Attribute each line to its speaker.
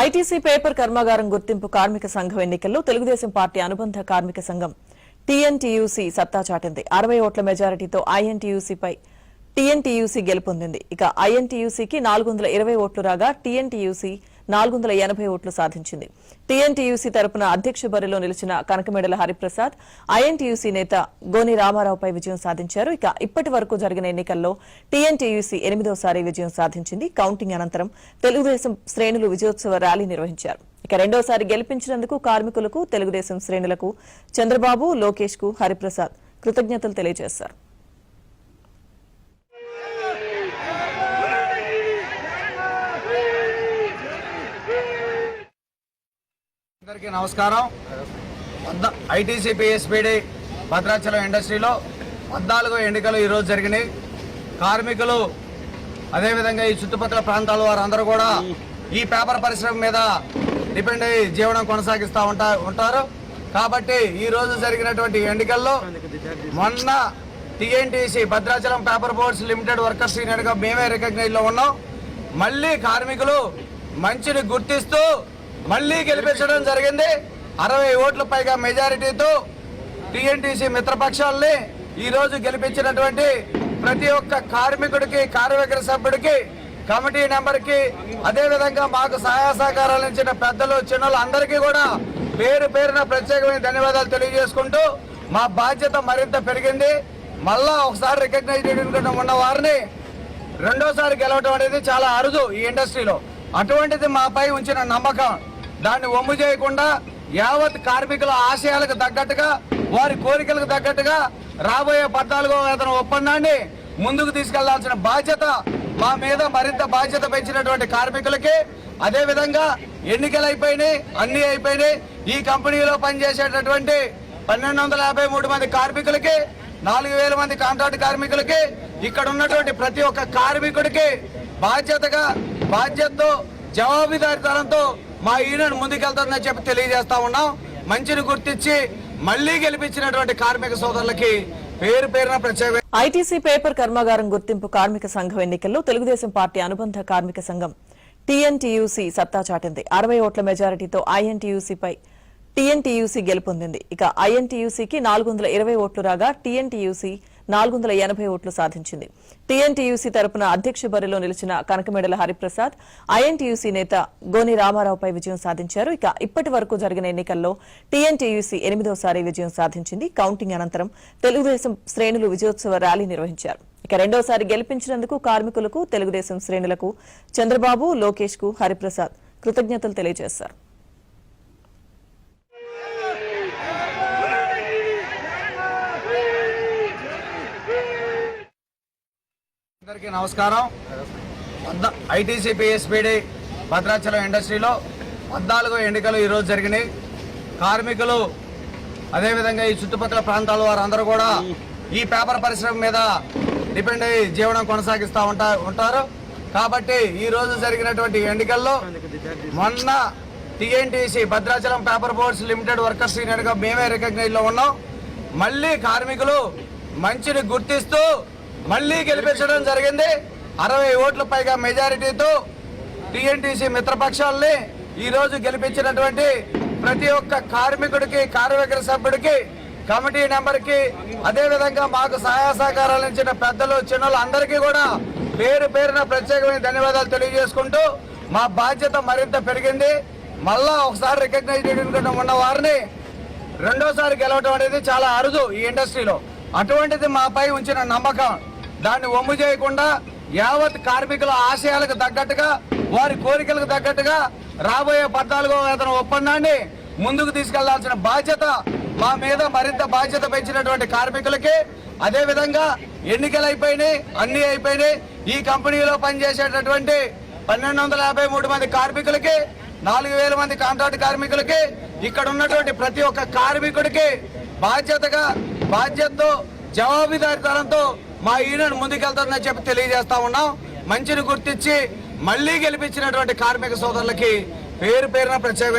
Speaker 1: ITC paper కర్మాగారం గుర్తింపు కార్మిక సంఘం ఎన్నికల్లో తెలుగుదేశం పార్టీ అనుబంధ కార్మిక సంఘం టీఎన్టీయూసీ సత్తా చాటింది. 60 ఓట్ల మెజారిటీతో ఐఎన్టీయూసీపై టీఎన్టీయూసీ గెలుపొందింది. ఇక ఐఎన్టీయూసీకి 420 ఓట్లు రాగా టీఎన్టీయూసీ 480 ఓట్లు సాధించింది. టీఎన్టీయూసీ తరపున అధ్యక్ష బరిలో నిలిచిన కనకమేడల హరిప్రసాద్ ఐఎన్టీయూసీ నేత గోని రామారావుపై విజయం సాధించారు. ఇక ఇప్పటి వరకు జరిగిన ఎన్నికల్లో టీఎన్టీయూసీ 8వసారి విజయం సాధించింది. కౌంటింగ్ అనంతరం తెలుగుదేశం శ్రేణులు విజయోత్సవ ర్యాలీ నిర్వహించారు. ఇక రెండోసారి గెలిపించినందుకు కార్మికులకు, తెలుగుదేశం శ్రేణులకు చంద్రబాబు, లోకేష్ కు హరిప్రసాద్ కృతజ్ఞతలు తెలియజేశారు.
Speaker 2: అందరికీ నమస్కారం. ఐటీసీ పిఎస్పీడీ భద్రాచలం ఇండస్ట్రీలో 14 ఎన్నికలు ఈరోజు జరిగినాయి. కార్మికులు అదేవిధంగా ఈ చుట్టుపక్కల ప్రాంతాల వారందరూ కూడా ఈ పేపర్ పరిశ్రమ మీద డిపెండ్ అయ్యి జీవనం కొనసాగిస్తూ ఉంటారు. కాబట్టి ఈ రోజు జరిగినటువంటి ఎన్నికల్లో మొన్న TNTC Bhadrachalam paper boards limited workers యూనియన్గా మేమే రికగ్నైజ్లో ఉన్నాం. మళ్ళీ కార్మికులు మంచిని గుర్తిస్తూ మళ్లీ గెలిపించడం జరిగింది. 60 ఓట్ల పైగా మెజారిటీతో టీఎన్టీసీ మిత్రపక్షాలని ఈ రోజు గెలిపించినటువంటి ప్రతి ఒక్క కార్మికుడికి, కార్మిక సభ్యుడికి, కమిటీ నెంబర్కి, అదేవిధంగా మాకు సహాయ సహకారాలు ఇచ్చిన పెద్దలు, చిన్నలు అందరికీ కూడా పేరు పేరున ప్రత్యేకమైన ధన్యవాదాలు తెలియజేసుకుంటూ మా బాధ్యత మరింత పెరిగింది. మళ్ళా ఒకసారి రికగ్నైజ్ ఉన్న వారిని రెండోసారి గెలవడం అనేది చాలా అరుదు ఈ ఇండస్ట్రీలో. అటువంటిది మాపై ఉంచిన నమ్మకం, దాన్ని ఒమ్ము చేయకుండా యావత్ కార్మికుల ఆశయాలకు తగ్గట్టుగా, వారి కోరికలకు తగ్గట్టుగా రాబోయే 14వ వేతన ఒప్పందాన్ని ముందుకు తీసుకెళ్లాల్సిన బాధ్యత మా మీద మరింత బాధ్యత పెంచినటువంటి కార్మికులకి, అదేవిధంగా ఎన్నికలు అయిపోయినాయి, అన్ని అయిపోయినాయి. ఈ కంపెనీలో పనిచేసేటటువంటి 1253 మంది కార్మికులకి, 4000 మంది కాంట్రాక్ట్ కార్మికులకి, ఇక్కడ ఉన్నటువంటి ప్రతి ఒక్క కార్మికుడికి బాధ్యతతో జవాబుదారీతనంతో మా యూనియన్ ముందుకెళ్తుందని చెప్పి తెలియజేస్తా ఉన్నాం. మంచిని గుర్తించి మళ్లీ గెలిపించినటువంటి కార్మిక సోదరులకి పేరు పేరున ప్రత్యేక.
Speaker 1: ఐటీసీ పేపర్ కర్మాగారం గుర్తింపు కార్మిక సంఘం ఎన్నికల్లో తెలుగుదేశం పార్టీ అనుబంధ కార్మిక సంఘం టీఎన్టీయూసీ సత్తా చాటింది. 60 ఓట్ల మెజారిటీతో ఐఎన్టీయూసీపై టీఎన్టీయూసీ గెలుపొందింది. ఇక ఐఎన్టీయూసీకి 420 ఓట్లు రాగా టీఎన్టీయూసీ 480 ఓట్లు సాధించింది. టీఎన్టీయూసీ తరపున అధ్యక్ష బరిలో నిలిచిన కనకమేడల హరిప్రసాద్ ఐఎన్టీయూసీ నేత గోని రామారావుపై విజయం సాధించారు. ఇక ఇప్పటి వరకు జరిగిన ఎన్నికల్లో టీఎన్టీయూసీ 8వసారి విజయం సాధించింది. కౌంటింగ్ అనంతరం తెలుగుదేశం శ్రేణులు విజయోత్సవ ర్యాలీ నిర్వహించారు. ఇక రెండోసారి గెలిపించినందుకు కార్మికులకు, తెలుగుదేశం శ్రేణులకు చంద్రబాబు, లోకేష్ కు హరిప్రసాద్ కృతజ్ఞతలు తెలియజేశారు.
Speaker 2: అందరికీ నమస్కారం. ఐటీసీ పిఎస్పీడీ భద్రాచలం ఇండస్ట్రీలో 14 ఎన్నికలు ఈరోజు జరిగినాయి. కార్మికులు అదేవిధంగా ఈ చుట్టుపక్కల ప్రాంతాల వారందరూ కూడా ఈ పేపర్ పరిశ్రమ మీద డిపెండ్ అయ్యి జీవనం కొనసాగిస్తూ ఉంటారు. కాబట్టి ఈ రోజు జరిగినటువంటి ఎన్నికల్లో మొన్న TNTC Bhadrachalam paper boards limited workers యూనియన్గా మేమే రికగ్నైజ్లో ఉన్నాం. మళ్ళీ కార్మికులు మంచిని గుర్తిస్తూ మళ్లీ గెలిపించడం జరిగింది. 60 ఓట్ల పైగా మెజారిటీతో టీఎన్టీసీ మిత్రపక్షాలని ఈ రోజు గెలిపించినటువంటి ప్రతి ఒక్క కార్మికుడికి, కార్మిక సభ్యుడికి, కమిటీ నెంబర్కి, అదేవిధంగా మాకు సహాయ సహకారాలు ఇచ్చిన పెద్దలు, చిన్నలు అందరికీ కూడా పేరు పేరున ప్రత్యేకమైన ధన్యవాదాలు తెలియజేసుకుంటూ మా బాధ్యత మరింత పెరిగింది. మళ్ళా ఒకసారి రికగ్నైజ్ ఉన్న వారిని రెండోసారి గెలవడం అనేది చాలా అరుదు ఈ ఇండస్ట్రీలో. అటువంటిది మాపై ఉంచిన నమ్మకం, దాన్ని ఒమ్ము చేయకుండా యావత్ కార్మికుల ఆశయాలకు తగ్గట్టుగా, వారి కోరికలకు తగ్గట్టుగా రాబోయే 14వ వేతన ఒప్పందాన్ని ముందుకు తీసుకెళ్లాల్సిన బాధ్యత మా మీద మరింత బాధ్యత పెంచినటువంటి కార్మికులకి, అదేవిధంగా ఎన్నికలు అయిపోయినాయి, అన్ని అయిపోయినాయి. ఈ కంపెనీలో పనిచేసేటటువంటి 1253 మంది కార్మికులకి, 4000 మంది కాంట్రాక్ట్ కార్మికులకి, ఇక్కడ ఉన్నటువంటి ప్రతి ఒక్క కార్మికుడికి బాధ్యతతో జవాబుదారీతనంతో మా యూనియన్ ముందుకెళ్తుందని చెప్పి తెలియజేస్తా ఉన్నాం. మంచిని గుర్తించి మళ్లీ గెలిపించినటువంటి కార్మిక సోదరులకి పేరు పేరున ప్రత్యేక